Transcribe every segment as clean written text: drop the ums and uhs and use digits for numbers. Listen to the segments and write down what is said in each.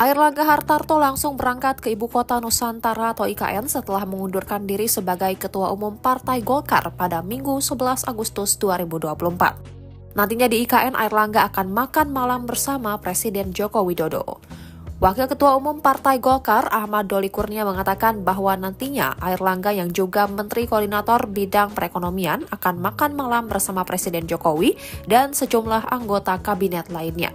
Airlangga Hartarto langsung berangkat ke Ibu Kota Nusantara atau IKN setelah mengundurkan diri sebagai Ketua Umum Partai Golkar pada Minggu 11 Agustus 2024. Nantinya di IKN, Airlangga akan makan malam bersama Presiden Joko Widodo. Wakil Ketua Umum Partai Golkar, Ahmad Doli Kurnia, mengatakan bahwa nantinya Airlangga yang juga Menteri Koordinator Bidang Perekonomian akan makan malam bersama Presiden Jokowi dan sejumlah anggota kabinet lainnya.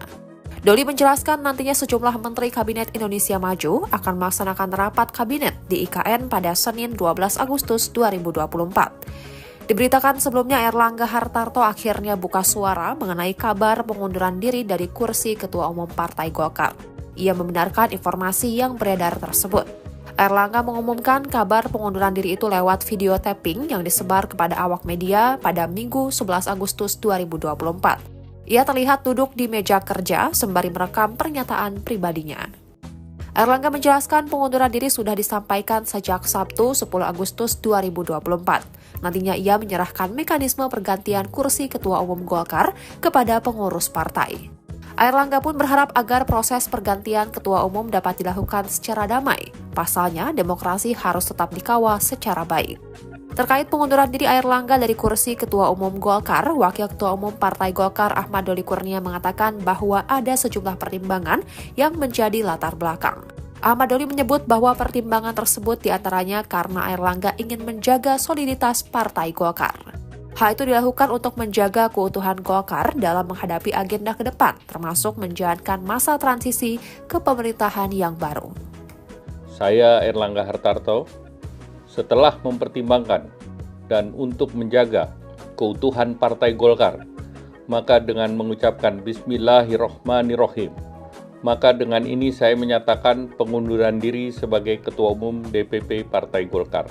Doli menjelaskan nantinya sejumlah Menteri Kabinet Indonesia Maju akan melaksanakan rapat kabinet di IKN pada Senin 12 Agustus 2024. Diberitakan sebelumnya Airlangga Hartarto akhirnya buka suara mengenai kabar pengunduran diri dari kursi Ketua Umum Partai Golkar. Ia membenarkan informasi yang beredar tersebut. Airlangga mengumumkan kabar pengunduran diri itu lewat video tapping yang disebar kepada awak media pada Minggu 11 Agustus 2024. Ia terlihat duduk di meja kerja sembari merekam pernyataan pribadinya. Airlangga menjelaskan pengunduran diri sudah disampaikan sejak Sabtu 10 Agustus 2024. Nantinya ia menyerahkan mekanisme pergantian kursi Ketua Umum Golkar kepada pengurus partai. Airlangga pun berharap agar proses pergantian Ketua Umum dapat dilakukan secara damai. Pasalnya, demokrasi harus tetap dikawal secara baik. Terkait pengunduran diri Airlangga dari kursi Ketua Umum Golkar, Wakil Ketua Umum Partai Golkar Ahmad Doli Kurnia mengatakan bahwa ada sejumlah pertimbangan yang menjadi latar belakang. Ahmad Doli menyebut bahwa pertimbangan tersebut diantaranya karena Airlangga ingin menjaga soliditas Partai Golkar. Hal itu dilakukan untuk menjaga keutuhan Golkar dalam menghadapi agenda ke depan, termasuk menjalankan masa transisi ke pemerintahan yang baru. Saya Airlangga Hartarto, setelah mempertimbangkan dan untuk menjaga keutuhan Partai Golkar, maka dengan mengucapkan Bismillahirrohmanirrohim, maka dengan ini saya menyatakan pengunduran diri sebagai Ketua Umum DPP Partai Golkar.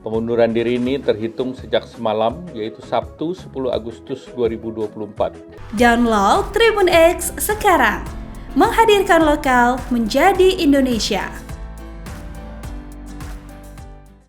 Pengunduran diri ini terhitung sejak semalam, yaitu Sabtu 10 Agustus 2024. Download Tribun X sekarang, menghadirkan lokal menjadi Indonesia.